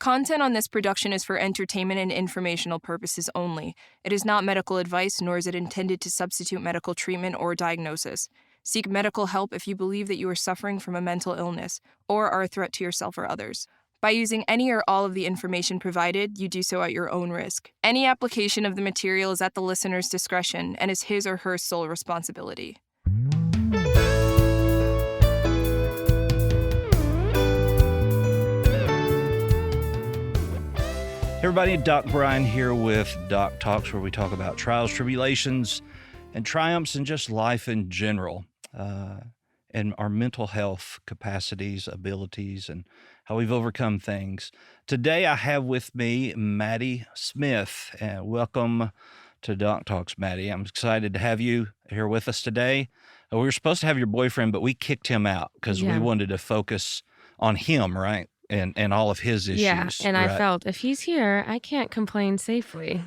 Content on this production is for entertainment and informational purposes only. It is not medical advice, nor is it intended to substitute medical treatment or diagnosis. Seek medical help if you believe that you are suffering from a mental illness or are a threat to yourself or others. By using any or all of the information provided, you do so at your own risk. Any application of the material is at the listener's discretion and is his or her sole responsibility. Hey everybody, Doc Brian here with Doc Talks, where we talk about trials, tribulations, and triumphs and just life in general, and our mental health capacities, abilities, and how we've overcome things. Today I have with me Maddy Smith. Welcome to Doc Talks, Maddy. I'm excited to have you here with us today. We were supposed to have your boyfriend, but we kicked him out because we wanted to focus on him, right? And all of his issues. Yeah, and right? I felt if he's here, I can't complain safely.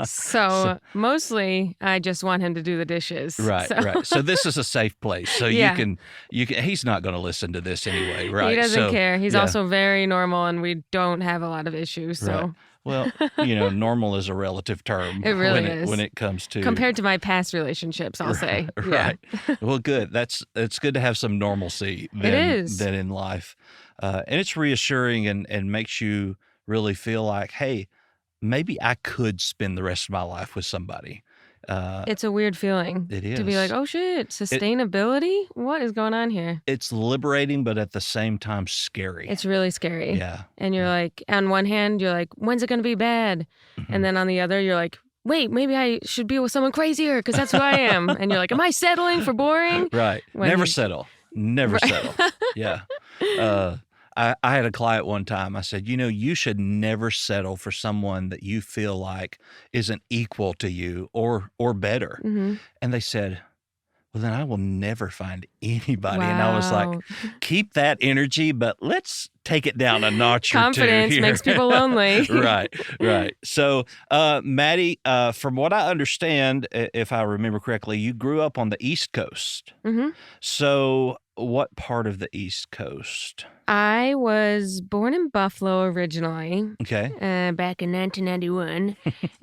So mostly, I just want him to do the dishes. Right, right. So this is a safe place. So you can. He's not going to listen to this anyway, right? He doesn't care. He's also very normal, and we don't have a lot of issues. So. Right. Well, normal is a relative term. It really is. When it comes to... Compared to my past relationships, I'll say. Right. Yeah. Well, good. It's good to have some normalcy than in life. And it's reassuring and makes you really feel like, hey, maybe I could spend the rest of my life with somebody. It's a weird feeling. It is. To be like, oh shit, sustainability? What is going on here? It's liberating, but at the same time scary. It's really scary. Yeah. And you're like, on one hand, you're like, when's it going to be bad? Mm-hmm. And then on the other, you're like, wait, maybe I should be with someone crazier because that's who I am. And you're like, am I settling for boring? Right. Never settle. Never settle. Yeah. I had a client one time. I said, you should never settle for someone that you feel like isn't equal to you or better. Mm-hmm. And they said, well, then I will never find anybody. Wow. And I was like, keep that energy, but let's take it down a notch or two. Confidence makes people lonely. Right. So, Maddy, from what I understand, if I remember correctly, you grew up on the East Coast. Mm-hmm. So what part of the East Coast? I was born in Buffalo originally. Okay. Back in 1991.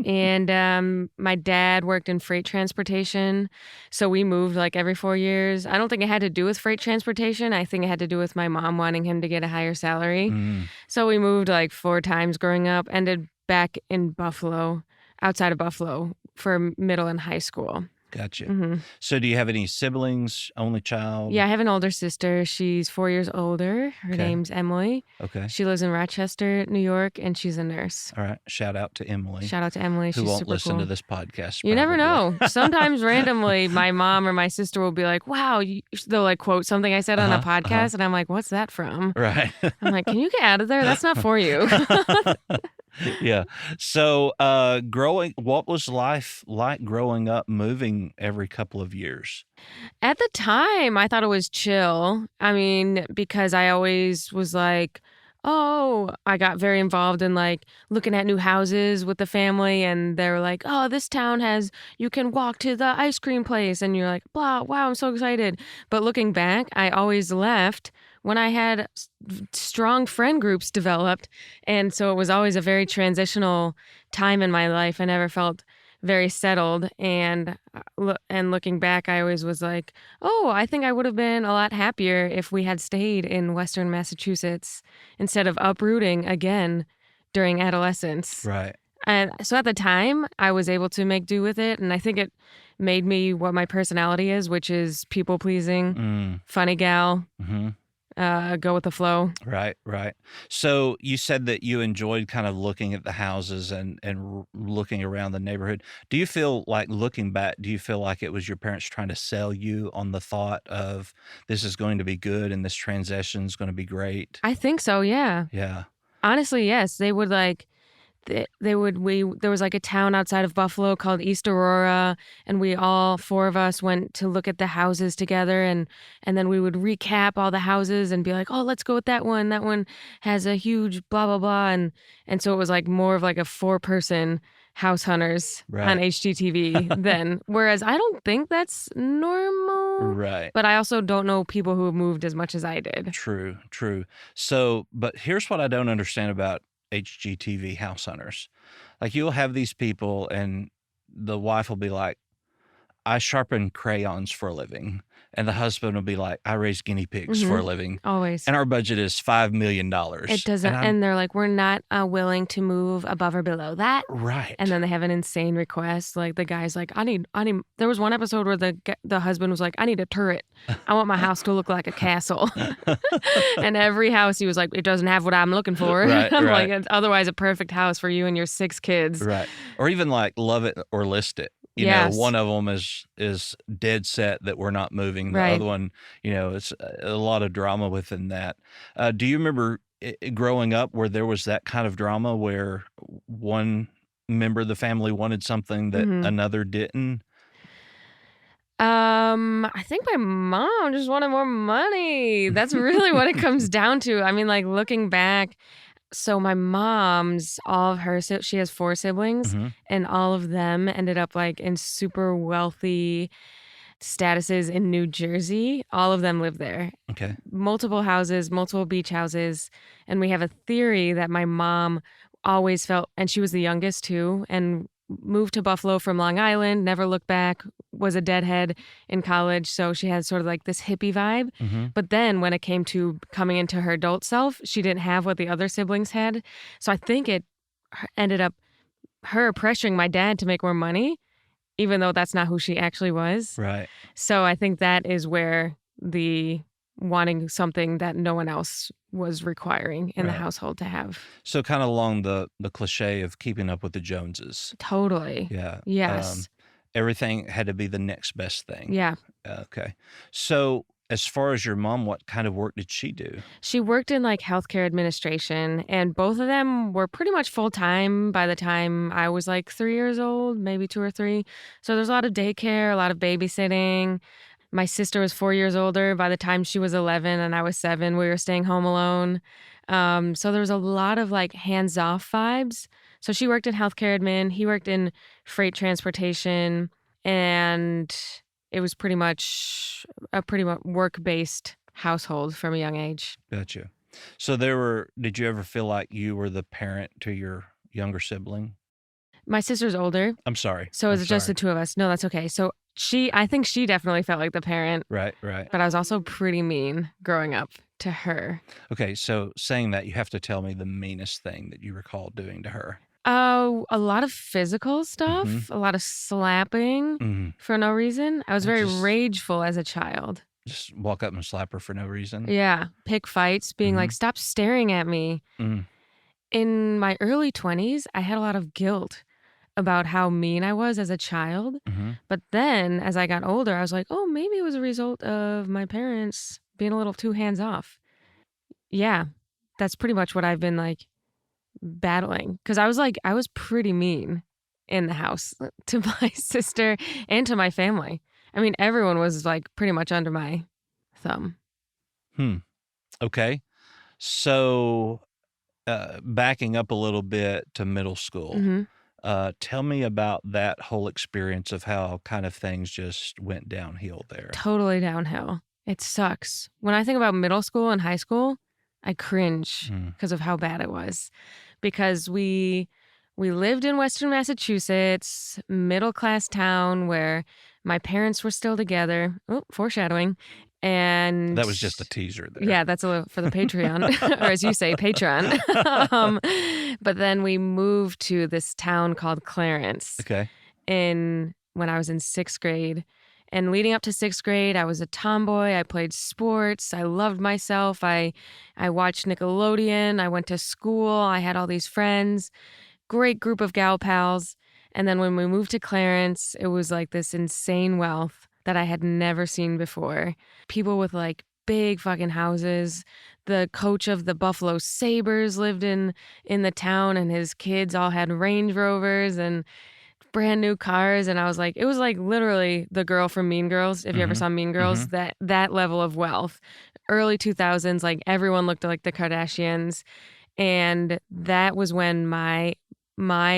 And my dad worked in freight transportation. So we moved like every 4 years. I don't think it had to do with freight transportation. I think it had to do with my mom wanting him to get a higher salary. Mm. So we moved like 4 times growing up, ended back in Buffalo, outside of Buffalo for middle and high school. Gotcha. Mm-hmm. So do you have any siblings, only child? Yeah, I have an older sister. She's 4 years older. Her name's Emily. Okay. She lives in Rochester, New York, and she's a nurse. All right. Shout out to Emily. She's super cool. Who won't listen to this podcast. You never know. Sometimes randomly, my mom or my sister will be like, wow, they'll like quote something I said on a podcast, and I'm like, what's that from? Right. I'm like, can you get out of there? That's not for you. Yeah. So, what was life like growing up, moving every couple of years? At the time, I thought it was chill. I mean, because I always was like, I got very involved in like looking at new houses with the family, and they were like, oh, this town you can walk to the ice cream place, and you're like, blah, wow, I'm so excited. But looking back, I always left when I had strong friend groups developed. And so it was always a very transitional time in my life. I never felt very settled. And looking back, I always was like, I think I would have been a lot happier if we had stayed in Western Massachusetts instead of uprooting again during adolescence. Right. And so at the time, I was able to make do with it. And I think it made me what my personality is, which is people-pleasing, funny gal. Mm-hmm. Go with the flow. Right. So you said that you enjoyed kind of looking at the houses and looking around the neighborhood. Do you feel like, looking back, it was your parents trying to sell you on the thought of this is going to be good and this transition is going to be great? I think so, yeah. Yeah. Honestly, yes. They would like... there was like a town outside of Buffalo called East Aurora, and we all 4 of us went to look at the houses together, and then we would recap all the houses and be like, oh, let's go with that one. That one has a huge blah, blah, blah. And so it was like more of like a 4-person House Hunters on HGTV then. Whereas I don't think that's normal. Right. But I also don't know people who have moved as much as I did. True. So, but here's what I don't understand about HGTV House Hunters. Like you'll have these people and the wife will be like, I sharpen crayons for a living. And the husband will be like, I raise guinea pigs for a living. Always. And our budget is $5 million. It doesn't, and they're like, we're not willing to move above or below that. Right. And then they have an insane request. Like the guy's like, I need. There was one episode where the husband was like, I need a turret. I want my house to look like a castle. And every house he was like, it doesn't have what I'm looking for. Right, I'm right. like, it's otherwise a perfect house for you and your 6 kids. Right. Or even like love it or list it. You Yes. know, one of them is dead set that we're not moving. The Right. other one, you know, it's a lot of drama within that. Do you remember growing up where there was that kind of drama where one member of the family wanted something that another didn't? I think my mom just wanted more money. That's really what it comes down to. I mean, like looking back, so my mom's, all of her, she has 4 siblings, and all of them ended up like in super wealthy statuses in New Jersey. All of them live there. Okay. Multiple houses, multiple beach houses. And we have a theory that my mom always felt, and she was the youngest too, and moved to Buffalo from Long Island, never looked back, was a deadhead in college. So she had sort of like this hippie vibe. But then when it came to coming into her adult self, she didn't have what the other siblings had. So I think it ended up her pressuring my dad to make more money, even though that's not who she actually was. Right. So I think that is where the wanting something that no one else was requiring in the household to have. So kind of along the cliche of keeping up with the Joneses. Totally. Yeah. Yes. Everything had to be the next best thing. Yeah. Okay. So as far as your mom, what kind of work did she do? She worked in like healthcare administration, and both of them were pretty much full time by the time I was like 3 years old, maybe 2 or 3. So there's a lot of daycare, a lot of babysitting. My sister was 4 years older. By the time she was 11 and I was 7, we were staying home alone. So there was a lot of like hands-off vibes. So she worked in healthcare admin. He worked in freight transportation. And it was pretty much a work-based household from a young age. Gotcha. So did you ever feel like you were the parent to your younger sibling? My sister's older. I'm sorry. So it's just the 2 of us. No, that's okay. So I think she definitely felt like the parent. Right, right. But I was also pretty mean growing up to her. Okay, so saying that, you have to tell me the meanest thing that you recall doing to her. Oh, a lot of physical stuff, a lot of slapping for no reason. I was very rageful as a child. Just walk up and slap her for no reason? Yeah, pick fights, being like, stop staring at me. In my early 20s, I had a lot of guilt about how mean I was as a child. But then as I got older, I was like, oh, maybe it was a result of my parents being a little too hands-off. Yeah, that's pretty much what I've been like battling. Because I was pretty mean in the house to my sister and to my family. I mean, everyone was like pretty much under my thumb. Okay. So backing up a little bit to middle school, tell me about that whole experience of how kind of things just went downhill there. Totally downhill. It sucks. When I think about middle school and high school, I cringe because of how bad it was. Because we lived in Western Massachusetts, middle-class town where my parents were still together. Oh, foreshadowing. And that was just a teaser there. Yeah, that's for the Patreon, or as you say, Patreon. But then we moved to this town called Clarence. Okay. When I was in 6th grade. And leading up to 6th grade, I was a tomboy. I played sports. I loved myself. I watched Nickelodeon. I went to school. I had all these friends. Great group of gal pals. And then when we moved to Clarence, it was like this insane wealth that I had never seen before. People with like big fucking houses. The coach of the Buffalo Sabres lived in the town, and his kids all had Range Rovers and brand new cars. And I was like, it was like literally the girl from Mean Girls. If you ever saw Mean Girls, that level of wealth. Early 2000s, like everyone looked like the Kardashians. And that was when my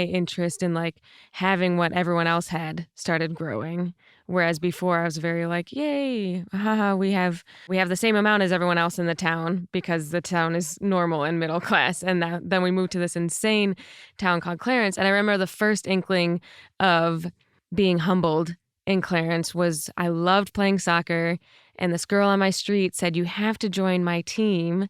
interest in like having what everyone else had started growing. Whereas before I was very like, yay, haha, we have the same amount as everyone else in the town because the town is normal and middle class. And then we moved to this insane town called Clarence. And I remember the first inkling of being humbled in Clarence was I loved playing soccer. And this girl on my street said, you have to join my team.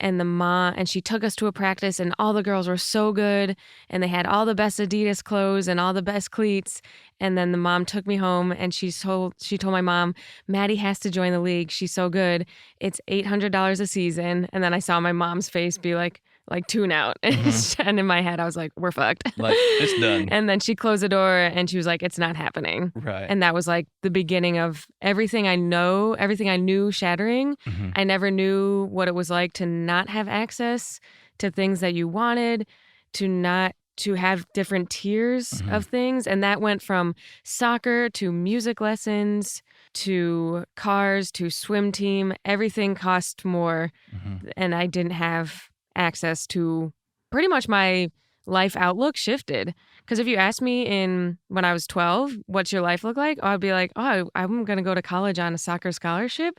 And she took us to a practice and all the girls were so good and they had all the best Adidas clothes and all the best cleats. And then the mom took me home and she told my mom, Maddie has to join the league. She's so good. It's $800 a season. And then I saw my mom's face be like tune out. And in my head, I was like, we're fucked. Like, it's done. And then she closed the door and she was like, it's not happening. Right. And that was like the beginning of everything I knew shattering. I never knew what it was like to not have access to things that you wanted, to have different tiers of things. And that went from soccer to music lessons to cars to swim team. Everything cost more. And I didn't have access to pretty much my life outlook shifted. Because if you asked me when I was 12, what's your life look like? I'd be like, oh, I'm going to go to college on a soccer scholarship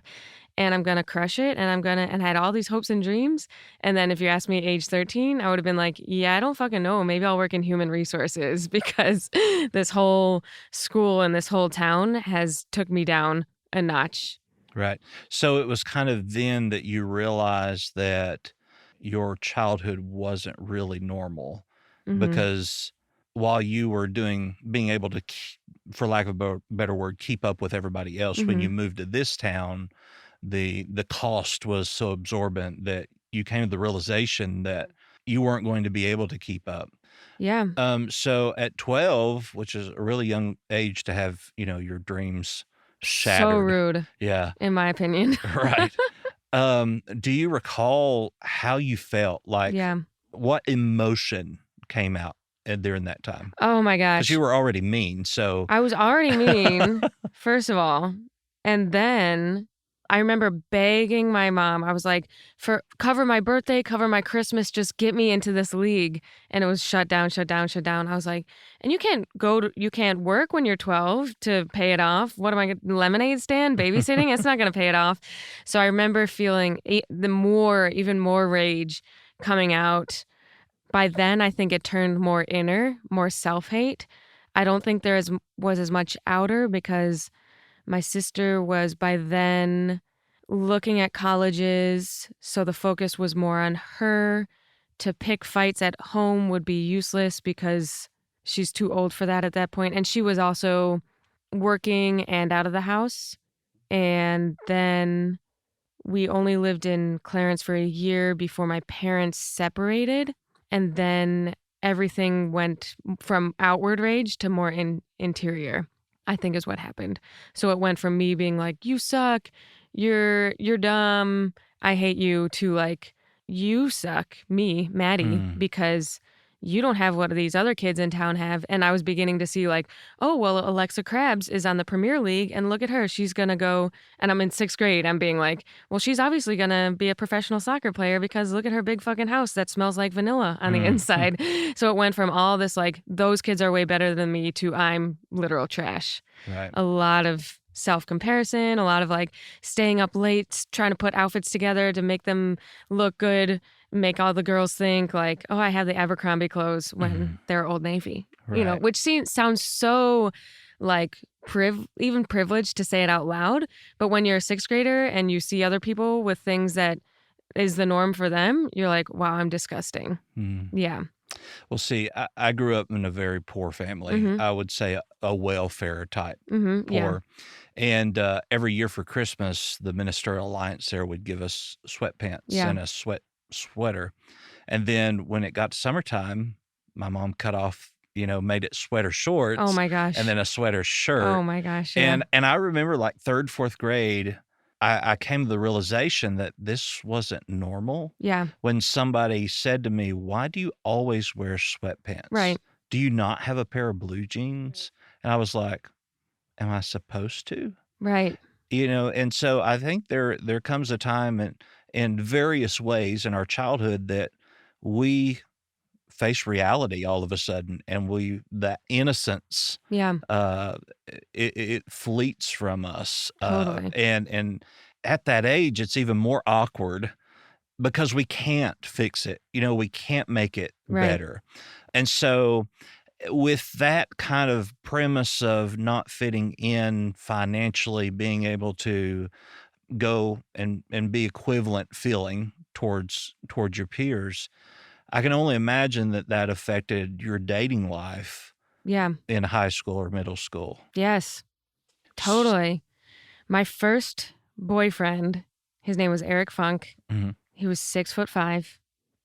and I'm going to crush it. And I had all these hopes and dreams. And then if you asked me age 13, I would have been like, yeah, I don't fucking know. Maybe I'll work in human resources because this whole school and this whole town has took me down a notch. Right. So it was kind of then that you realized that your childhood wasn't really normal because while you were being able to, for lack of a better word, keep up with everybody else, when you moved to this town, the cost was so absorbent that you came to the realization that you weren't going to be able to keep up. Yeah. So at 12, which is a really young age to have, your dreams shattered. So rude. Yeah. In my opinion. Right. Do you recall how you felt? Like, what emotion came out during that time? Oh my gosh. Because you were already mean, so. I was already mean, first of all. And then I remember begging my mom. I was like, cover my birthday, cover my Christmas, just get me into this league. And it was shut down. I was like, and you can't work when you're 12 to pay it off. What am I, lemonade stand, babysitting? It's not going to pay it off. So I remember feeling even more rage coming out. By then, I think it turned more inner, more self-hate. I don't think there was as much outer because my sister was by then looking at colleges, so the focus was more on her. To pick fights at home would be useless because she's too old for that at that point. And she was also working and out of the house. And then we only lived in Clarence for a year before my parents separated. And then everything went from outward rage to more interior, I think is what happened. So it went from me being like, you suck, you're dumb, I hate you, to like, you suck, me, Maddie, because you don't have what these other kids in town have. And I was beginning to see like, oh, well, Alexa Krabs is on the Premier League and look at her. She's going to go, and I'm in 6th grade. I'm being like, well, she's obviously going to be a professional soccer player because look at her big fucking house that smells like vanilla on the inside. So it went from all this like, those kids are way better than me to I'm literal trash. Right. A lot of self-comparison, a lot of like staying up late, trying to put outfits together to make them look good, make all the girls think like, oh, I have the Abercrombie clothes when they're Old Navy, Right. which sounds so like even privileged to say it out loud. But when you're a 6th grader and you see other people with things that is the norm for them, you're like, wow, I'm disgusting. Yeah. Well, see, I grew up in a very poor family. I would say a welfare type poor. Yeah. And every year for Christmas, the Ministerial Alliance there would give us sweatpants and a sweater. And then when it got to summertime, my mom cut off, made it sweater shorts. Oh my gosh. And then a sweater shirt. Oh my gosh. Yeah. And I remember like 3rd, 4th grade, I came to the realization that this wasn't normal. Yeah. When somebody said to me, why do you always wear sweatpants? Right. Do you not have a pair of blue jeans? And I was like, am I supposed to? Right. And so I think there comes a time in various ways in our childhood that we face reality all of a sudden, and that innocence, Yeah, it fleets from us. totally. And at that age, it's even more awkward because we can't fix it. We can't make it Right. better. And so with that kind of premise of not fitting in financially, being able to go and be equivalent feeling towards your peers, I can only imagine that affected your dating life Yeah. in high school or middle school. Yes, S- totally. My first boyfriend, his name was Eric Funk. Mhm. He was 6'5".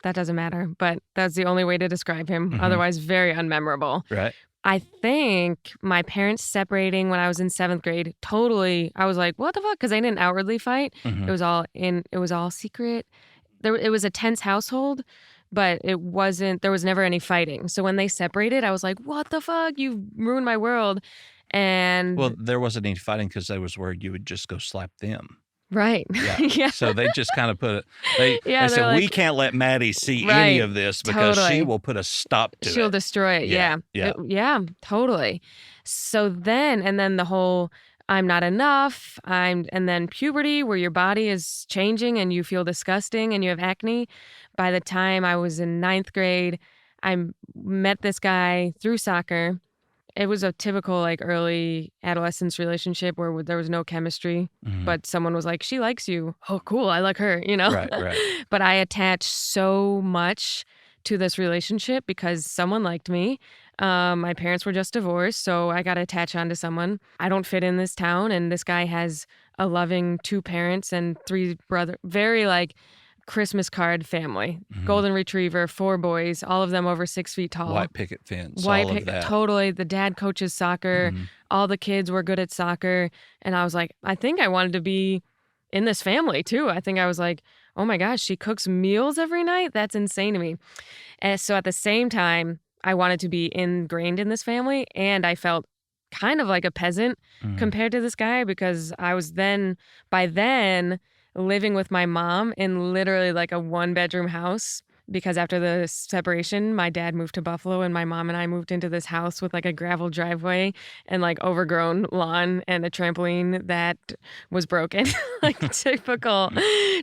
That doesn't matter, but that's the only way to describe him. Mhm. Otherwise, very unmemorable. Right. I think my parents separating when I was in 7th grade, totally, I was like, what the fuck? Because they didn't outwardly fight. Mhm. It was all secret. It was a tense household, but there was never any fighting. So when they separated, I was like, what the fuck? You ruined my world. And Well, there wasn't any fighting because they was worried you would just go slap them. right. Yeah. Yeah. So they just kind of put it. They Yeah, said, they're we like, can't let Maddie see any right, of this because she totally. will put a stop to She'll it. destroy it. Yeah. Yeah. Yeah, totally. So then the whole I'm not enough, and then puberty where your body is changing and you feel disgusting and you have acne. By the time I was in 9th grade, met this guy through soccer. It was a typical like early adolescence relationship where there was no chemistry, Mhm. but someone was like, she likes you. Oh, cool. I like her, Right. But I attached so much to this relationship because someone liked me. My parents were just divorced, so I got to attach onto someone. I don't fit in this town, and this guy has a loving 2 parents and 3 brother, very like Christmas card family. Mhm. Golden retriever, 4 boys, all of them over 6 feet tall. White picket fence, all of that. Totally. The dad coaches soccer. Mhm. All the kids were good at soccer. And I was like, I think I wanted to be in this family too. I think I was like, oh my gosh, she cooks meals every night? That's insane to me. And so at the same time, I wanted to be ingrained in this family. And I felt kind of like a peasant Mhm. compared to this guy because I was by then, living with my mom in literally like a 1-bedroom house because after the separation, my dad moved to Buffalo and my mom and I moved into this house with like a gravel driveway and like overgrown lawn and a trampoline that was broken, like typical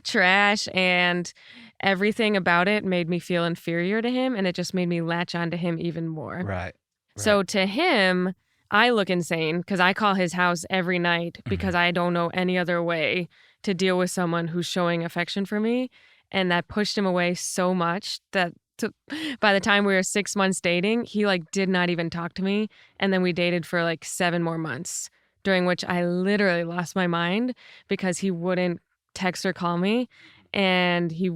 trash. And everything about it made me feel inferior to him. And it just made me latch onto him even more. Right. So to him, I look insane because I call his house every night because I don't know any other way to deal with someone who's showing affection for me. And that pushed him away so much that by the time we were 6 months dating, he like did not even talk to me. And then we dated for like 7 more months, during which I literally lost my mind because he wouldn't text or call me. And he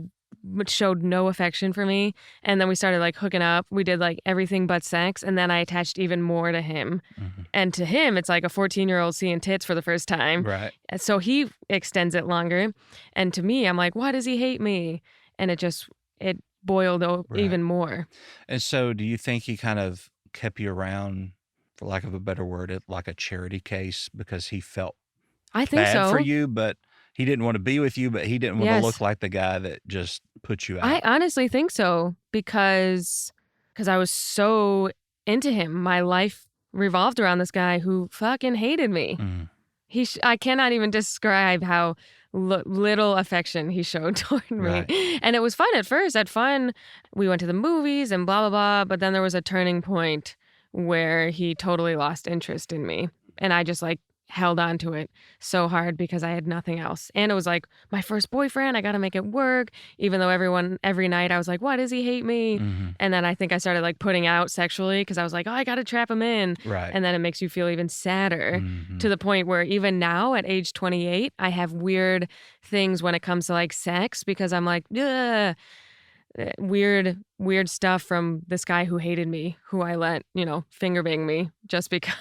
showed no affection for me. And then we started like hooking up. We did like everything but sex. And then I attached even more to him. Mhm. And to him, it's like a 14-year-old seeing tits for the first time. Right. And so he extends it longer. And to me, I'm like, why does he hate me? And it boiled Right. even more. And so do you think he kind of kept you around, for lack of a better word, like a charity case because he felt I think bad so. for you, but he didn't want to be with you, but he didn't want to Yes. look like the guy that just put you out? I honestly think so because I was so into him. My life revolved around this guy who fucking hated me. Mhm. I cannot even describe how little affection he showed toward me. Right. And it was fun at first. At fun, we went to the movies and blah, blah, blah. But then there was a turning point where he totally lost interest in me. And I just like held on to it so hard because I had nothing else. And it was like my first boyfriend. I got to make it work. Even though every night I was like, why does he hate me? Mhm. And then I think I started like putting out sexually because I was like, oh, I got to trap him in. Right. And then it makes you feel even sadder Mhm. to the point where even now at age 28, I have weird things when it comes to like sex because I'm like, ugh. Weird stuff from this guy who hated me, who I let, finger bang me just because.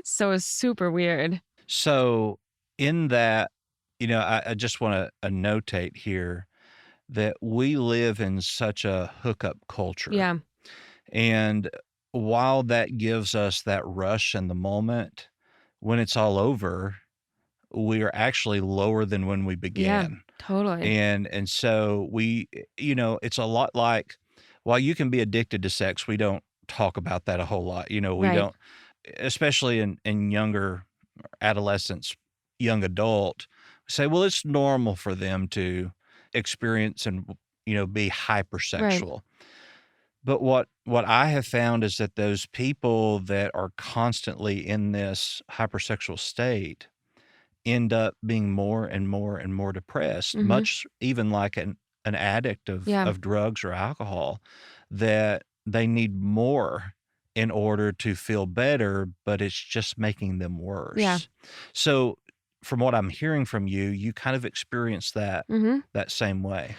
So it's super weird. So in that, I just want to notate here that we live in such a hookup culture. Yeah. And while that gives us that rush in the moment, when it's all over, we are actually lower than when we Yeah. began. Totally. And so it's a lot like while you can be addicted to sex, we don't talk about that a whole lot. We Right. don't, especially in younger adolescents, young adult, say, well, it's normal for them to experience and, be Right. hypersexual. But what I have found is that those people that are constantly in this hypersexual state end up being more and more and more depressed, Mhm. much even like an addict Yeah. of drugs or alcohol, that they need more in order to feel better, but it's just making them Yeah. worse. So from what I'm hearing from you, you kind of experienced Mhm. that same way.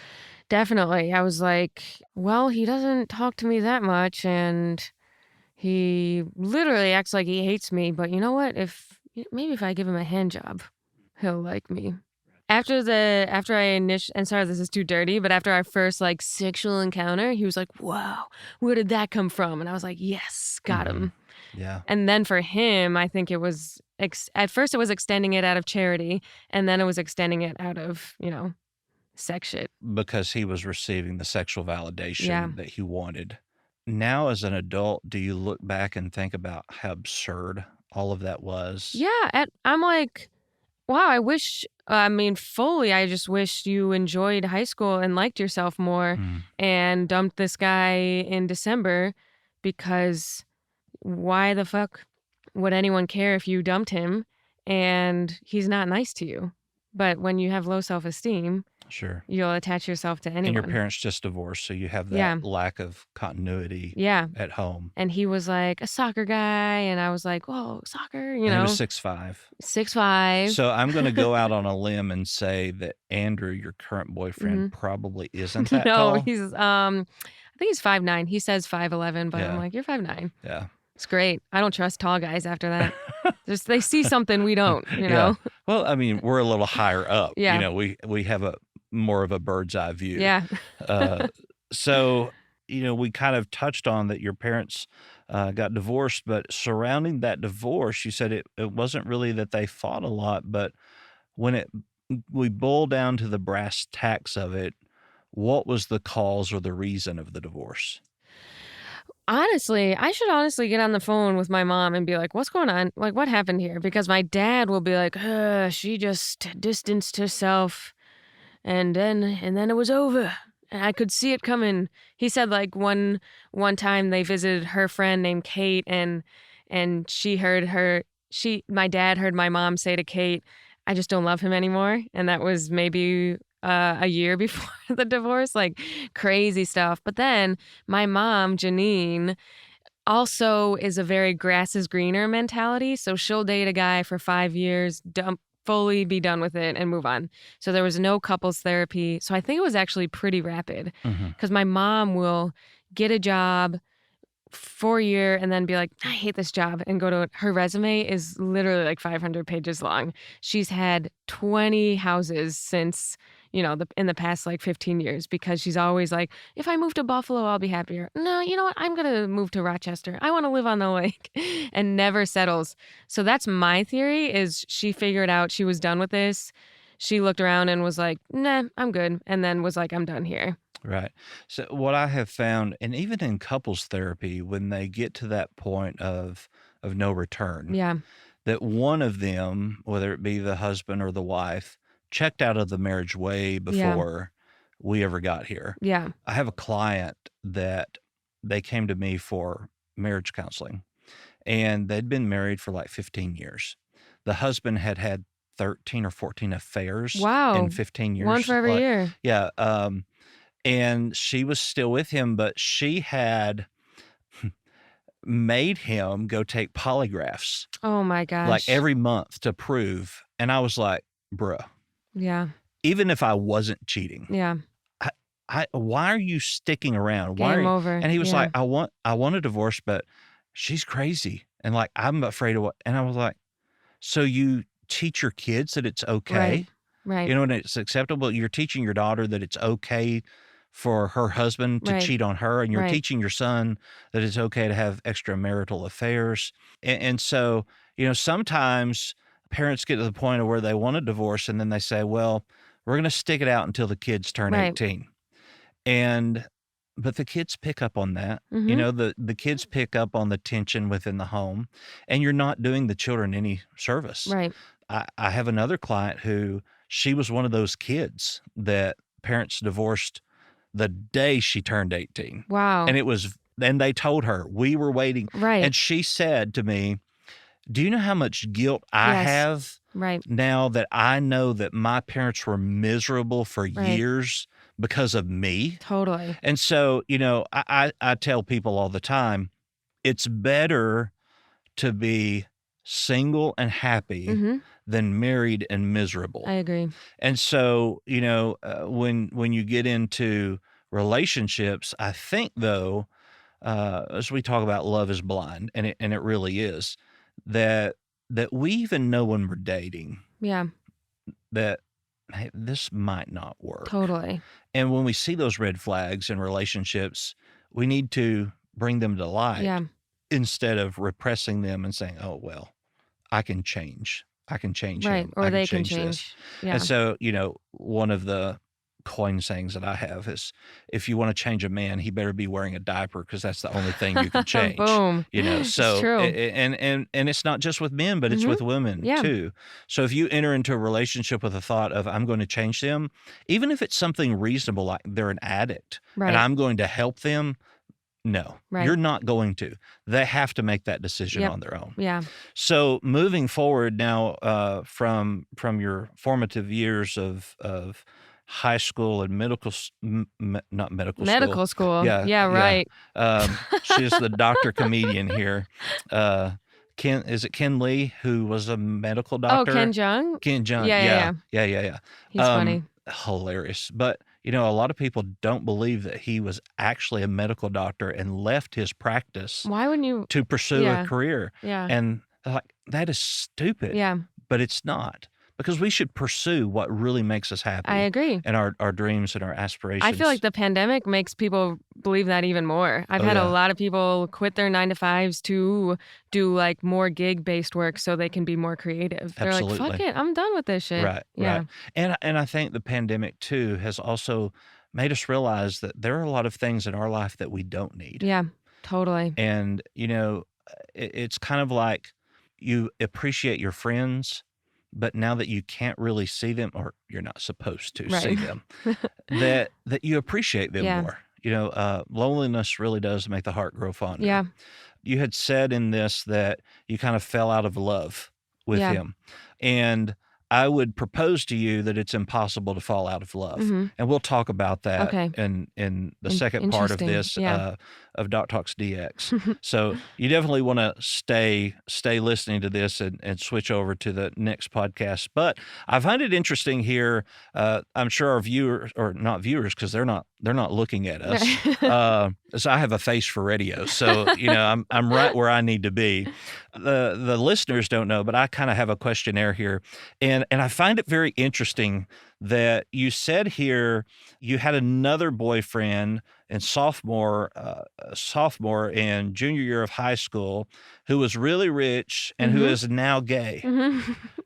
Definitely. I was like, well, he doesn't talk to me that much and he literally acts like he hates me, but you know what? Maybe if I give him a hand job, he'll like me. After I and sorry this is too dirty, but after our first like sexual encounter, he was like, "Wow, where did that come from?" And I was like, "Yes, got Mhm. him." Yeah. And then for him, I think it was at first it was extending it out of charity, and then it was extending it out of, sex shit. Because he was receiving the sexual Yeah. validation that he wanted. Now, as an adult, do you look back and think about how absurd all of that was? Yeah, I'm like, wow, I mean, fully, I just wish you enjoyed high school and liked yourself more Mm, and dumped this guy in December because why the fuck would anyone care if you dumped him and he's not nice to you? But when you have low self esteem, sure. you'll attach yourself to And your anyone. parents just divorced, so you have that Yeah, lack of continuity yeah. at home. And he was like a soccer guy, and I was like, whoa, soccer, And he was 6'5". 6'5". So I'm going to go out on a limb and say that Andrew, your current boyfriend, probably isn't that No, tall. I think he's 5'9". He says 5'11", but I'm Yeah. like, you're 5'9". Yeah. It's great. I don't trust tall guys after that. Just they see something we don't, Yeah. Well, I mean, we're a little higher up. Yeah. We have a more of a bird's eye view. Yeah. Uh, so, we kind of touched on that your parents got divorced, but surrounding that divorce, you said it wasn't really that they fought a lot, but when we boil down to the brass tacks of it, what was the cause or the reason of the divorce? Honestly, I should honestly get on the phone with my mom and be like, what's going on? Like, what happened here? Because my dad will be like, she just distanced herself and then it was over. And I could see it coming. He said like one time they visited her friend named Kate and my dad heard my mom say to Kate, I just don't love him anymore. And that was maybe a year before the divorce, like crazy stuff. But then my mom, Janine, also is a very grass is greener mentality. So she'll date a guy for 5 years, fully be done with it and move on. So there was no couples therapy. So I think it was actually pretty rapid Mm-hmm. because my mom will get a job for a year and then be like, I hate this job and go to her resume is literally like 500 pages long. She's had 20 houses since, in the past like 15 years because she's always like, if I move to Buffalo, I'll be happier. No, you know what? I'm going to move to Rochester. I want to live on the lake and never settles. So that's my theory is she figured out she was done with this. She looked around and was like, nah, I'm good. And then was like, I'm done here. Right. So what I have found, and even in couples therapy, when they get to that point of no return, Yeah. that one of them, whether it be the husband or the wife, checked out of the marriage way before we ever got here. Yeah. I have a client that they came to me for marriage counseling, and they'd been married for like 15 years. The husband had had 13 or 14 affairs Wow. in 15 years. One for every year. Yeah. And she was still with him, but she had made him go take polygraphs Oh my gosh. like every month to prove. And I was like, bruh, Yeah. even if I wasn't cheating, Yeah. why are you sticking around? Why Game are you? over. And he was Yeah. like, I want a divorce, but she's crazy. And like, I'm afraid of what, and I was like, so you teach your kids that it's okay, Right. and it's acceptable. You're teaching your daughter that it's okay for her husband to Right. cheat on her, and you're Right. teaching your son that it's okay to have extramarital affairs. And so, sometimes parents get to the point of where they want a divorce, and then they say, well, we're going to stick it out until the kids turn Right. 18. And but the kids pick up on that. Mm-hmm. The kids pick up on the tension within the home, and you're not doing the children any service. Right. I have another client who she was one of those kids that parents divorced the day she turned 18. Wow. And they told her, we were waiting. Right. And she said to me, do you know how much guilt I Yes. have Right. now that I know that my parents were miserable for Right. years because of me? Totally. And so, I tell people all the time, it's better to be single and happy Mm-hmm. than married and miserable. I agree. And so, when you get into relationships, I think though, as we talk about love is blind, and it really is, that we even know when we're dating Yeah. that, hey, this might not work. Totally. And when we see those red flags in relationships, we need to bring them to light Yeah. instead of repressing them and saying, oh, well, I can change. I can change Right. him. Or I they can this. change. Yeah. And so, one of the coin sayings that I have is, if you want to change a man, he better be wearing a diaper, because that's the only thing you can change. Boom. So It's true. and it's not just with men, but it's with women Yeah. too. So if you enter into a relationship with a thought of, I'm going to change them, even if it's something reasonable, like they're an addict Right. and I'm going to help them, no, Right. you're not going to. They have to make that decision Yep. on their own. Yeah. So moving forward now, from your formative years of high school and not medical school. Medical school. Yeah, Yeah. Right. She's the doctor comedian here. Is it Ken Lee, who was a medical doctor? Oh, Ken Jeong? Ken Jeong. Yeah. He's funny. Hilarious. But, a lot of people don't believe that he was actually a medical doctor and left his practice Why wouldn't you? to pursue Yeah. a career. Yeah. And that is stupid. Yeah. But it's not, because we should pursue what really makes us happy. I agree. And our dreams and our aspirations. I feel like the pandemic makes people believe that even more. I've had a lot of people quit their 9-to-5s to do more gig-based work so they can be more creative. They're Absolutely. like, fuck it, I'm done with this shit. Right. Yeah. Right. And I think the pandemic too has also made us realize that there are a lot of things in our life that we don't need. Yeah, totally. And, it's kind of like you appreciate your friends, but now that you can't really see them, or you're not supposed to see them, that you appreciate them more. Loneliness really does make the heart grow fonder. Yeah. You had said in this that you kind of fell out of love with him. And I would propose to you that it's impossible to fall out of love. Mhm. And we'll talk about that Okay. in the second part of Interesting. this, of Doc Talks DX. So you definitely want to stay listening to this and switch over to the next podcast. But I find it interesting here. I'm sure our viewers, or not viewers, because they're not looking at us. So I have a face for radio. So, I'm right where I need to be. The listeners don't know, but I kind of have a questionnaire here. And I find it very interesting that you said here you had another boyfriend in sophomore and junior year of high school who was really rich and who is now gay.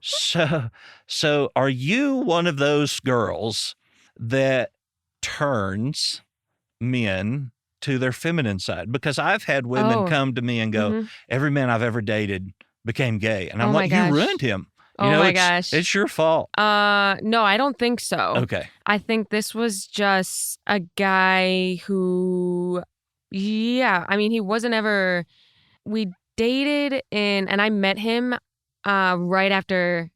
So are you one of those girls that turns men to their feminine side? Because I've had women come to me and go, every man I've ever dated became gay. And I'm like, you ruined him. Gosh. It's your fault. No, I don't think so. Okay. I think this was just a guy who, he wasn't ever, we dated and I met him right after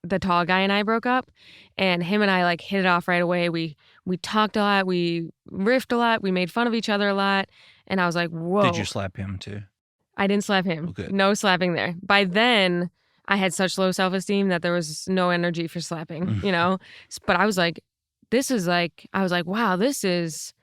the tall guy and I broke up, and him and I hit it off right away. We talked a lot, we riffed a lot, we made fun of each other a lot, and I was like, whoa. Did you slap him too? I didn't slap him. Okay. No slapping there. By then, I had such low self-esteem that there was no energy for slapping, But I was like, wow, this is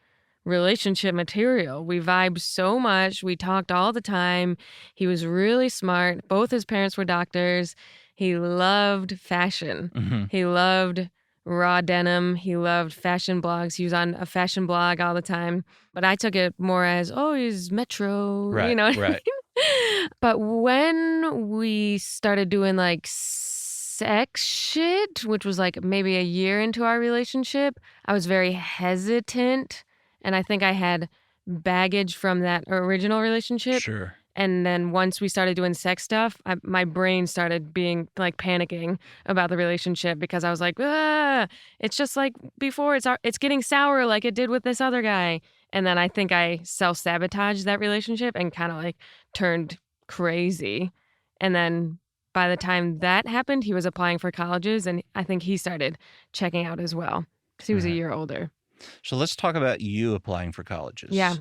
relationship material. We vibed so much. We talked all the time. He was really smart. Both his parents were doctors. He loved fashion. He loved raw denim. He loved fashion blogs. He was on a fashion blog all the time. But I took it more as, he's metro, Right, what I right. mean? But when we started doing sex shit, which was maybe a year into our relationship, I was very hesitant And I think I had baggage from that original relationship. Sure. And then once we started doing sex stuff, my brain started being like panicking about the relationship because I was like, ah, it's just like before. It's getting sour like it did with this other guy. And then I think I self-sabotaged that relationship and kind of like turned crazy. And then by the time that happened, he was applying for colleges, and I think he started checking out as well because he was a Right. year older. So let's talk about you applying for colleges. Yeah.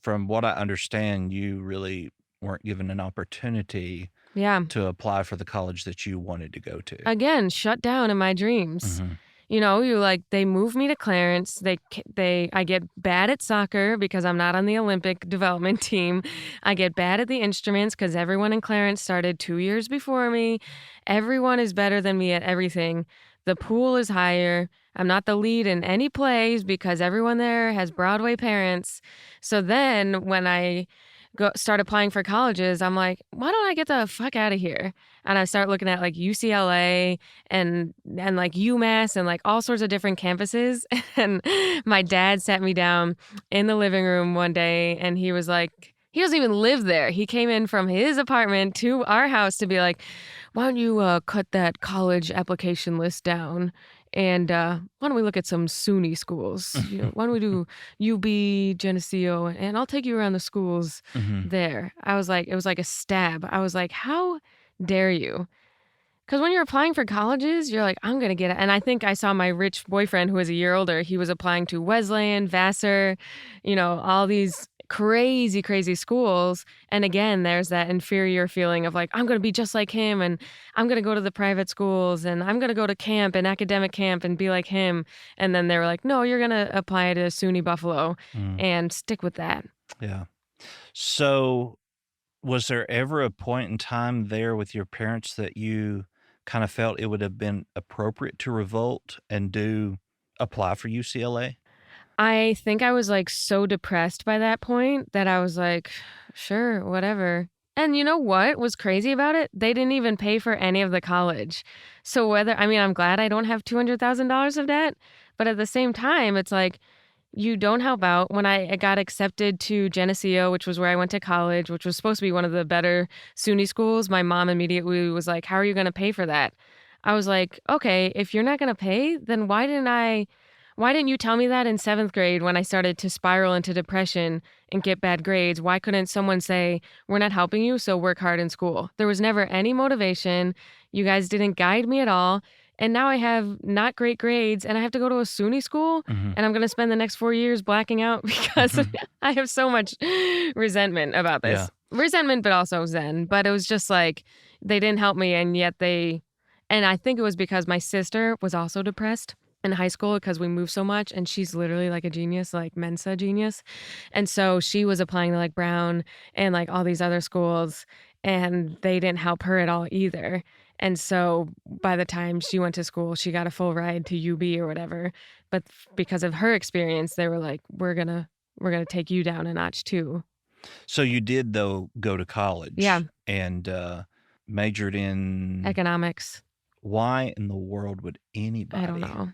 From what I understand, you really weren't given an opportunity Yeah. to apply for the college that you wanted to go to. Again, shut down in my dreams. Mhm. You know, they move me to Clarence. I get bad at soccer because I'm not on the Olympic development team. I get bad at the instruments because everyone in Clarence started 2 years before me. Everyone is better than me at everything. The pool is higher. I'm not the lead in any plays because everyone there has Broadway parents. So then when I start applying for colleges, I'm like, why don't I get the fuck out of here? And I start looking at like UCLA and like UMass and like all sorts of different campuses. And my dad sat me down in the living room one day and he was like, he doesn't even live there. He came in from his apartment to our house to be like, why don't you cut that college application list down? And why don't we look at some SUNY schools? Why don't we do UB, Geneseo, and I'll take you around the schools Mhm. there. I was like, it was like a stab. I was like, how dare you? Because when you're applying for colleges, you're like, I'm going to get it. And I think I saw my rich boyfriend who was a year older. He was applying to Wesleyan, Vassar, all these crazy, crazy schools. And again, there's that inferior feeling of like, I'm going to be just like him and I'm going to go to the private schools and I'm going to go to camp and academic camp and be like him. And then they were like, no, you're going to apply to SUNY Buffalo Mm. and stick with that. Yeah. So was there ever a point in time there with your parents that you kind of felt it would have been appropriate to revolt and apply for UCLA? I think I was like so depressed by that point that I was like, sure, whatever. And you know what was crazy about it? They didn't even pay for any of the college. So I'm glad I don't have $200,000 of debt, but at the same time, it's like you don't help out. When I got accepted to Geneseo, which was where I went to college, which was supposed to be one of the better SUNY schools, my mom immediately was like, how are you going to pay for that? I was like, okay, if you're not going to pay, then why didn't you tell me that in 7th grade when I started to spiral into depression and get bad grades? Why couldn't someone say, we're not helping you, so work hard in school? There was never any motivation. You guys didn't guide me at all. And now I have not great grades and I have to go to a SUNY school Mhm. and I'm going to spend the next 4 years blacking out because Mhm. I have so much resentment about this. Yeah. Resentment, but also zen. But it was just like they didn't help me and yet and I think it was because my sister was also depressed in high school because we moved so much and she's literally like a genius, like Mensa genius. And so she was applying to like Brown and like all these other schools and they didn't help her at all either. And so by the time she went to school, she got a full ride to UB or whatever. But because of her experience, they were like, we're gonna take you down a notch too. So you did, though, go to college. Yeah. And majored in Economics. Why in the world would anybody? I don't know.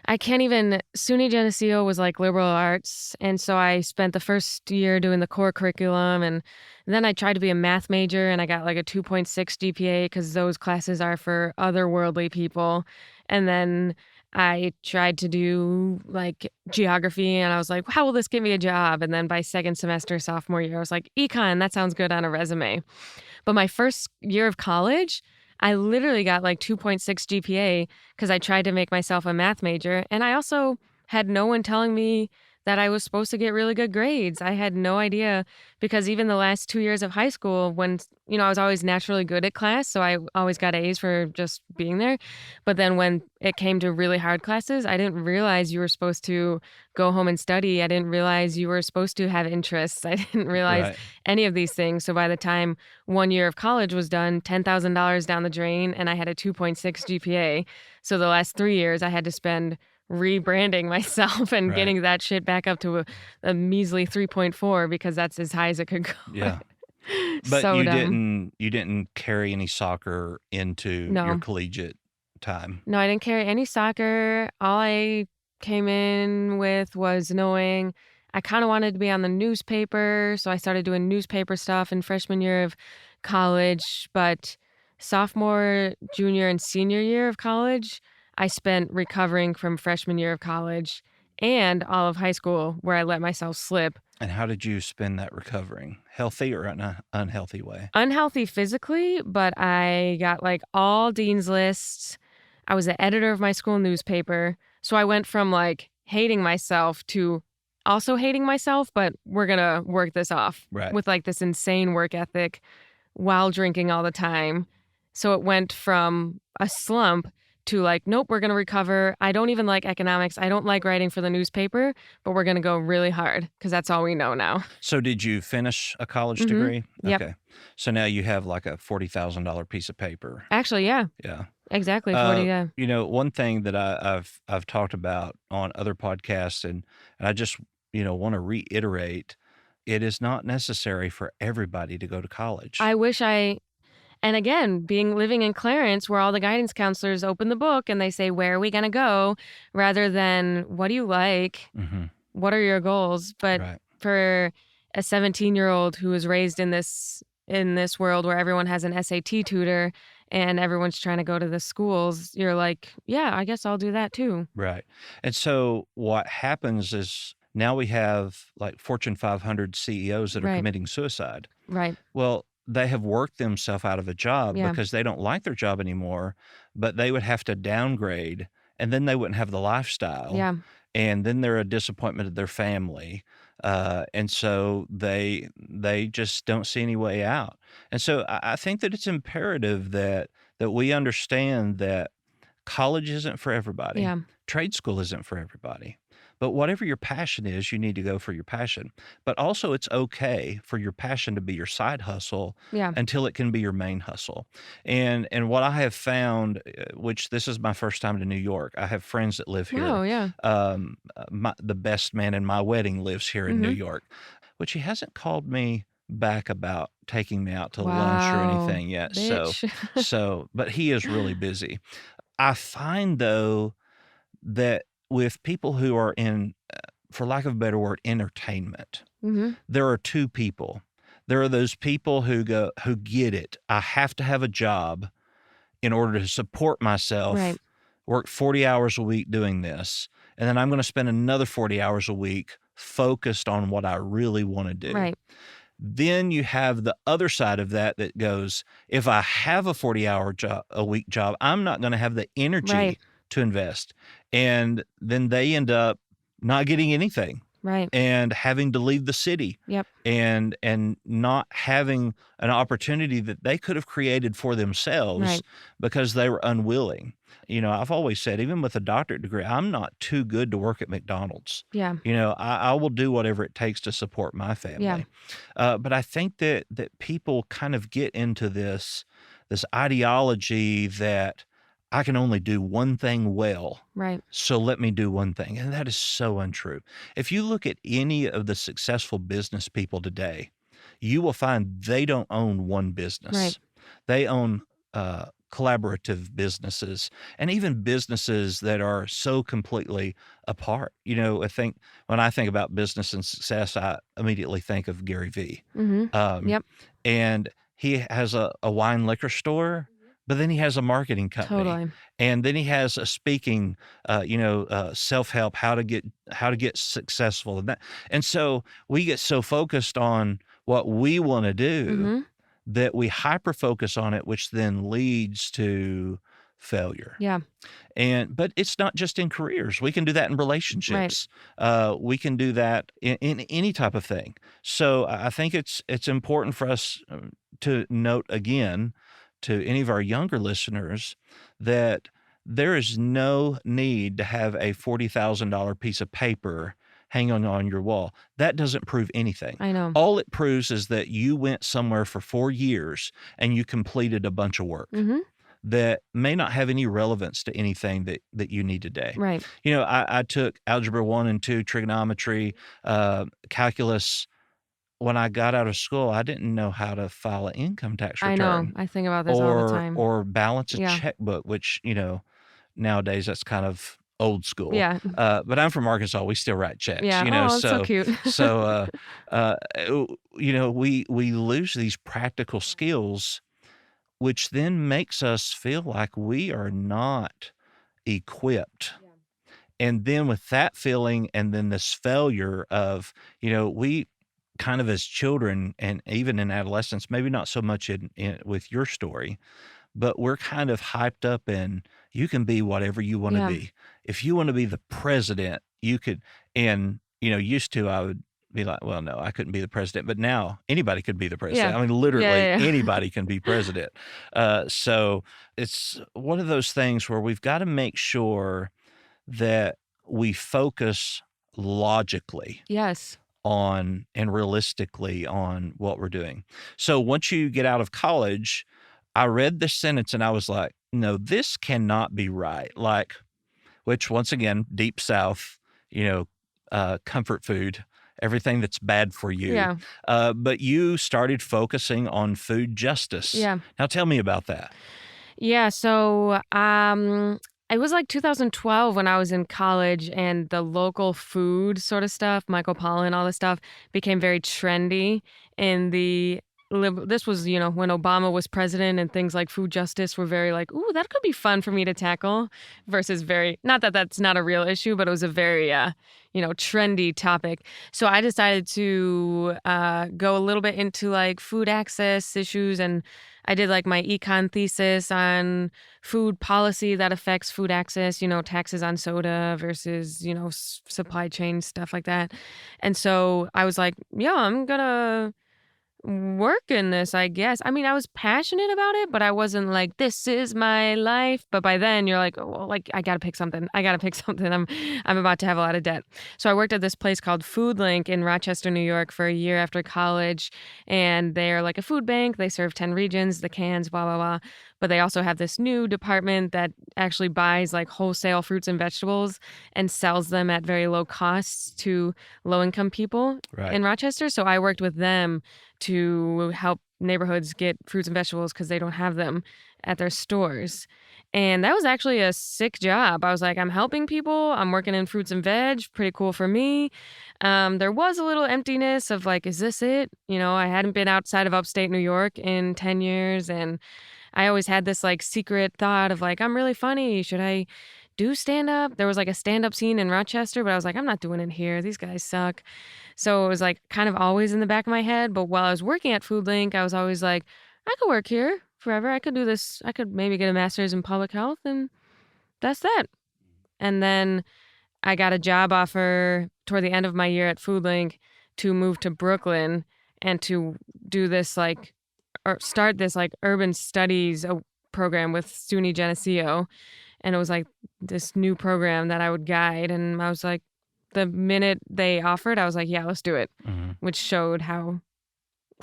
I can't even. SUNY Geneseo was like liberal arts. And so I spent the first year doing the core curriculum. And then I tried to be a math major and I got like a 2.6 GPA because those classes are for otherworldly people. And then I tried to do like geography and I was like, how will this get me a job? And then by second semester, sophomore year, I was like, econ, that sounds good on a resume. But my first year of college, I literally got like 2.6 GPA because I tried to make myself a math major. And I also had no one telling me that I was supposed to get really good grades. I had no idea because even the last 2 years of high school when, I was always naturally good at class. So I always got A's for just being there. But then when it came to really hard classes, I didn't realize you were supposed to go home and study. I didn't realize you were supposed to have interests. I didn't realize Right. any of these things. So by the time 1 year of college was done, $10,000 down the drain, and I had a 2.6 GPA. So the last 3 years I had to spend rebranding myself and Right. getting that shit back up to a measly 3.4 because that's as high as it could go. Yeah. But So you dumb. didn't carry any soccer into your No. collegiate time. No, I didn't carry any soccer. All I came in with was knowing I kind of wanted to be on the newspaper. So I started doing newspaper stuff in freshman year of college. But sophomore, junior, and senior year of college, I spent recovering from freshman year of college and all of high school where I let myself slip. And how did you spend that recovering? Healthy or in an unhealthy way? Unhealthy physically, but I got like all dean's lists. I was the editor of my school newspaper. So I went from like hating myself to also hating myself, but we're going to work this off Right. with like this insane work ethic while drinking all the time. So it went from a slump to like, nope, we're going to recover. I don't even like economics. I don't like writing for the newspaper, but we're going to go really hard because that's all we know now. So did you finish a college Mhm. degree? Yep. Okay. So now you have like a $40,000 piece of paper. Actually, yeah, Yeah. exactly. 40, yeah. You know, one thing that I've talked about on other podcasts, and I just, want to reiterate, it is not necessary for everybody to go to college. I wish and again, living in Clarence where all the guidance counselors open the book and they say, where are we going to go? Rather than what do you like? Mhm. What are your goals? But Right. for a 17-year-old who was raised in this world where everyone has an SAT tutor and everyone's trying to go to the schools, you're like, yeah, I guess I'll do that too. Right. And so what happens is now we have like Fortune 500 CEOs that are Right. committing suicide. Right. Well, they have worked themselves out of a job Yeah. because they don't like their job anymore, but they would have to downgrade and then they wouldn't have the lifestyle. Yeah. And then they're a disappointment to their family. And so they just don't see any way out. And so I think that it's imperative that we understand that college isn't for everybody. Yeah. Trade school isn't for everybody. But whatever your passion is, you need to go for your passion. But also it's okay for your passion to be your side hustle Yeah. until it can be your main hustle. And what I have found, which this is my first time to New York, I have friends that live here. Oh, yeah. The best man in my wedding lives here in New Mhm. York, which he hasn't called me back about taking me out to lunch or Wow, anything yet. bitch. But he is really busy. I find though that with people who are in, for lack of a better word, entertainment, Mhm. there are two people. There are those people who get it. I have to have a job in order to support myself, Right. work 40 hours a week doing this, and then I'm going to spend another 40 hours a week focused on what I really want to do. Right. Then you have the other side of that goes, if I have a 40-hour a week job, I'm not going to have the energy Right. to invest. And then they end up not getting anything Right. and having to leave the city. Yep. And not having an opportunity that they could have created for themselves Right. because they were unwilling. I've always said, even with a doctorate degree, I'm not too good to work at McDonald's. Yeah. I will do whatever it takes to support my family. But I think that people kind of get into this ideology that I can only do one thing well. Right. So let me do one thing. And that is so untrue. If you look at any of the successful business people today, you will find they don't own one business. Right. They own collaborative businesses and even businesses that are so completely apart. I think when I think about business and success, I immediately think of Gary Vee. Mhm. Yep. And he has a wine liquor store, but then he has a marketing company. Totally. And then he has a speaking, self-help, how to get successful and that. And so we get so focused on what we want to do Mhm. that we hyper focus on it, which then leads to failure. Yeah. But it's not just in careers. We can do that in relationships. We can do that in any type of thing. So I think it's important for us to note again to any of our younger listeners that there is no need to have a $40,000 piece of paper hanging on your wall. That doesn't prove anything. I know. All it proves is that you went somewhere for 4 years and you completed a bunch of work Mhm. that may not have any relevance to anything that you need today. Right. I took algebra 1 and 2, trigonometry, calculus. When I got out of school, I didn't know how to file an income tax I know. return I think about this all the time. or balance a Yeah. checkbook, which, nowadays that's kind of old school. Yeah. But I'm from Arkansas. We still write checks, Yeah. you know. Oh, it's so cute. So, you know, we lose these practical skills, which then makes us feel like we are not equipped. And then with that feeling, and then this failure of, you know, we kind of as children and even in adolescence, maybe not so much with your story, but we're kind of hyped up in you can be whatever you want to Yeah. be. If you want to be the president, you could. And, you know, used to, I would be like, well, no, I couldn't be the president, but now anybody could be the president. Yeah. I mean, literally Yeah. anybody can be president. So it's one of those things where we've got to make sure that we focus logically Yes. on and realistically on what we're doing. So once you get out of college, I read this sentence and I was like, no, this cannot be right. Like, which once again, deep South, you know, comfort food, everything that's bad for you. Yeah. But you started focusing on food justice. Yeah. Now tell me about that. Yeah. So, it was like 2012 when I was in college, and the local food sort of stuff, Michael Pollan, all this stuff became very trendy in this was, you know, when Obama was president, and things like food justice were very like, ooh, that could be fun for me to tackle, versus not that that's not a real issue, but it was a very, you know, trendy topic. So I decided to go a little bit into like food access issues, and I did like my econ thesis on food policy that affects food access, you know, taxes on soda versus, you know, supply chain stuff like that. And so I was like, yeah, I'm gonna work in this, I guess. I mean, I was passionate about it, but I wasn't like, this is my life. But by then you're like, oh, well, like, I gotta pick something. I'm about to have a lot of debt. So I worked at this place called Food Link in Rochester, New York for a year after college. And they're like a food bank. They serve 10 regions, the cans, blah, blah, blah. But they also have this new department that actually buys like wholesale fruits and vegetables and sells them at very low costs to low-income people in Rochester. So I worked with them to help neighborhoods get fruits and vegetables because they don't have them at their stores. And that was actually a sick job. I was like, I'm helping people. I'm working in fruits and veg. Pretty cool for me. There was a little emptiness of like, is this it? You know, I hadn't been outside of upstate New York in 10 years. And I always had this like secret thought of like, I'm really funny. Should I do stand-up? There was like a stand-up scene in Rochester, but I was like, I'm not doing it here. These guys suck. So it was like kind of always in the back of my head. But while I was working at Food Link, I was always like, I could work here forever. I could do this. I could maybe get a master's in public health, and that's that. And then I got a job offer toward the end of my year at Food Link to move to Brooklyn and to do this like, or start this like urban studies program with SUNY Geneseo. And it was like this new program that I would guide. And I was like, the minute they offered, I was like, yeah, let's do it. Mm-hmm. Which showed how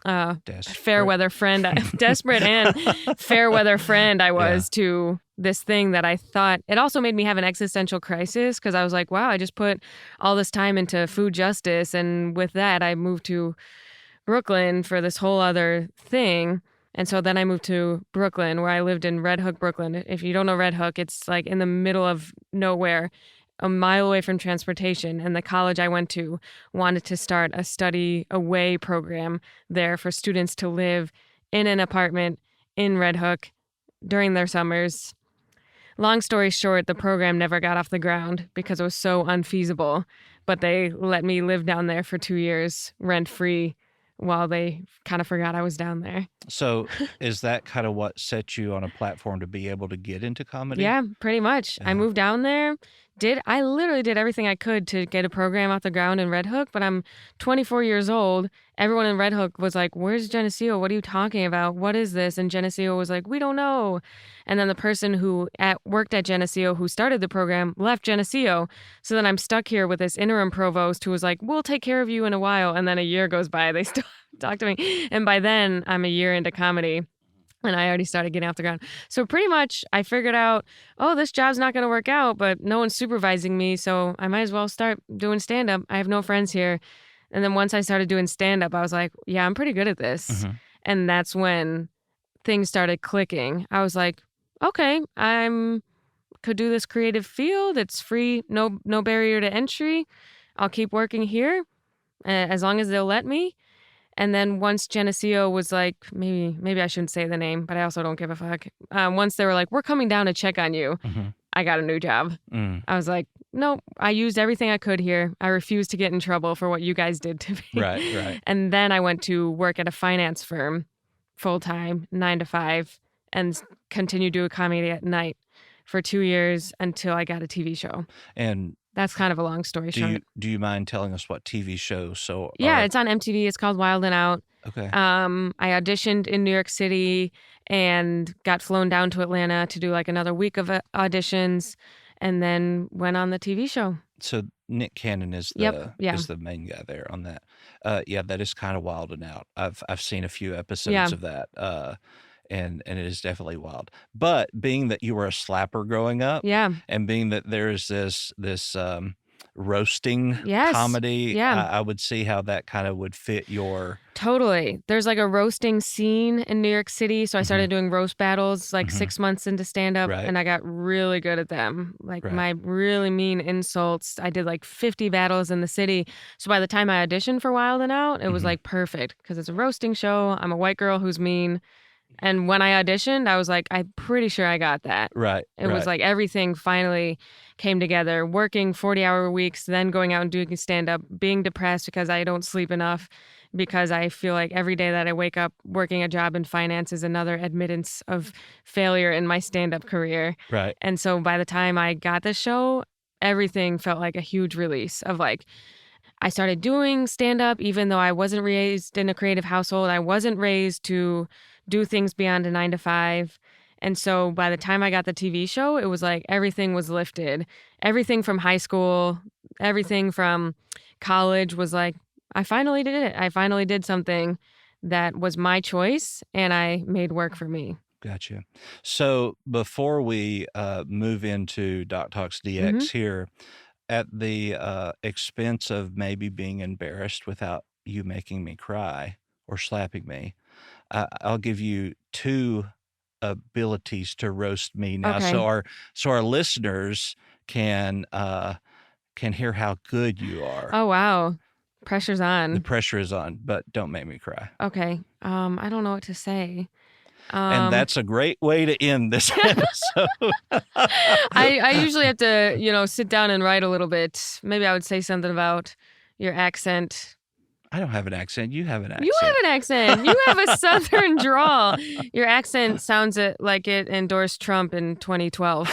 Desperate. fair weather friend, desperate and fair weather friend I was to this thing that I thought. It also made me have an existential crisis because I was like, wow, I just put all this time into food justice. And with that, I moved to Brooklyn for this whole other thing. And so then I moved to Brooklyn, where I lived in Red Hook, Brooklyn. If you don't know Red Hook, it's like in the middle of nowhere, a mile away from transportation. And the college I went to wanted to start a study away program there for students to live in an apartment in Red Hook during their summers. Long story short, the program never got off the ground because it was so unfeasible. But they let me live down there for 2 years, rent-free, while they kind of forgot I was down there. So is that kind of what set you on a platform to be able to get into comedy? Yeah, pretty much. I moved down there. I literally did everything I could to get a program off the ground in Red Hook, but I'm 24 years old. Everyone in Red Hook was like, where's Geneseo? What are you talking about? What is this? And Geneseo was like, we don't know. And then the person who worked at Geneseo who started the program left Geneseo. So then I'm stuck here with this interim provost who was like, we'll take care of you in a while. And then a year goes by. They still talk to me. And by then I'm a year into comedy. And I already started getting off the ground. So pretty much I figured out, oh, this job's not going to work out, but no one's supervising me. So I might as well start doing stand-up. I have no friends here. And then once I started doing stand-up, I was like, yeah, I'm pretty good at this. Mm-hmm. And that's when things started clicking. I was like, okay, I'm could do this creative field. It's free, no barrier to entry. I'll keep working here as long as they'll let me. And then once Geneseo was like, maybe I shouldn't say the name, but I also don't give a fuck. Once they were like, we're coming down to check on you, I got a new job. I was like, no, I used everything I could here. I refuse to get in trouble for what you guys did to me. Right. And then I went to work at a finance firm full-time, 9 to 5, and continued to do comedy at night for 2 years until I got a TV show. And that's kind of a long story short. Do you mind telling us what TV show? Yeah, it's on MTV. It's called Wild 'N Out. Okay. I auditioned in New York City and got flown down to Atlanta to do like another week of auditions, and then went on the TV show. So Nick Cannon is the main guy there on that. That is kind of Wild 'N Out. I've seen a few episodes of that. And it is definitely wild. But being that you were a slapper growing up, and being that there's this roasting comedy, I would see how that kind of would fit your... Totally. There's like a roasting scene in New York City, so I started doing roast battles like 6 months into stand-up, and I got really good at them. Like my really mean insults, I did like 50 battles in the city. So by the time I auditioned for Wild 'N Out, it was like perfect, because it's a roasting show. I'm a white girl who's mean. And when I auditioned, I was like, I'm pretty sure I got that. Right. It was like everything finally came together. Working 40-hour weeks, then going out and doing stand-up, being depressed because I don't sleep enough, because I feel like every day that I wake up working a job in finance is another admittance of failure in my stand-up career. Right. And so by the time I got the show, everything felt like a huge release of like, I started doing stand-up even though I wasn't raised in a creative household. I wasn't raised to do things beyond a 9 to 5. And so by the time I got the TV show, it was like everything was lifted. Everything from high school, everything from college was like, I finally did it. I finally did something that was my choice, and I made work for me. Gotcha. So before we move into Doc Talks DX here, at the expense of maybe being embarrassed without you making me cry or slapping me, I'll give you 2 abilities to roast me now, Okay. so our listeners can hear how good you are. Oh, wow. Pressure's The on. pressure is on, but don't make me cry. Okay. I don't know what to say. And that's a great way to end this episode. I usually have to, sit down and write a little bit. Maybe I would say something about your accent. I don't have an accent. You have an accent. You have an accent. You have a southern drawl. Your accent sounds like it endorsed Trump in 2012.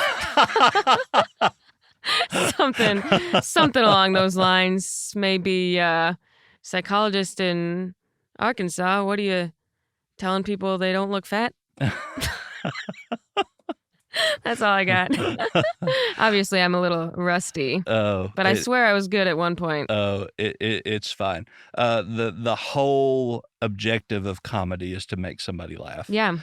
Something along those lines. Maybe psychologist in Arkansas. What are you telling people they don't look fat? That's all I got. Obviously, I'm a little rusty. But I swear I was good at one point. It's fine. The whole objective of comedy is to make somebody laugh. Yeah.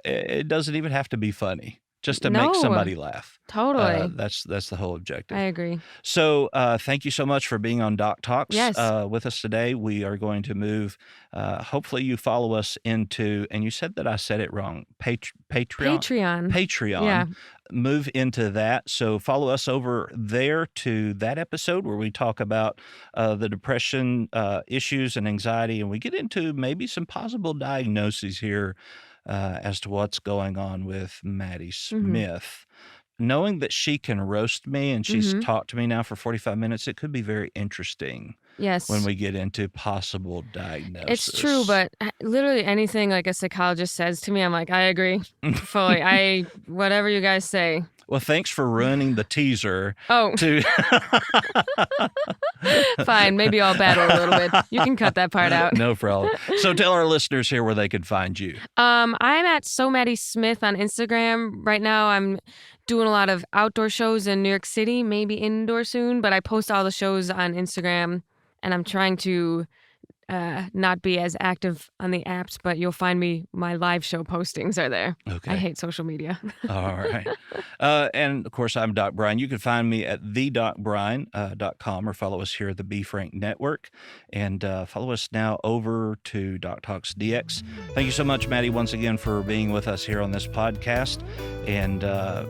It doesn't even have to be funny. Just to make somebody laugh. Totally. That's the whole objective. I agree. So thank you so much for being on Doc Talks with us today. We are going to move, hopefully you follow us into, and you said that I said it wrong, Patreon. Yeah. Move into that. So follow us over there to that episode where we talk about the depression issues and anxiety, and we get into maybe some possible diagnoses here as to what's going on with Maddy Smith. Knowing that she can roast me and she's talked to me now for 45 minutes, it could be very interesting. Yes. When we get into possible diagnosis. It's true, but literally anything like a psychologist says to me, I'm like, I agree fully. Whatever you guys say. Well, thanks for ruining the teaser. Oh. Fine. Maybe I'll battle a little bit. You can cut that part out. No problem. So tell our listeners here where they can find you. I'm at Maddy Smith on Instagram. Right now I'm doing a lot of outdoor shows in New York City, maybe indoor soon, but I post all the shows on Instagram, and I'm trying to not be as active on the apps, but you'll find my live show postings are there. Okay. I hate social media. All right. And of course, I'm Doc Brian. You can find me at thedocbrian.com or follow us here at the Be Frank Network. And follow us now over to Doc Talks DX. Thank you so much, Maddy, once again for being with us here on this podcast. And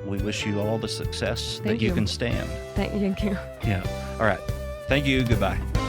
we wish you all the success that you can stand. Thank you. Yeah. All right. Thank you. Goodbye.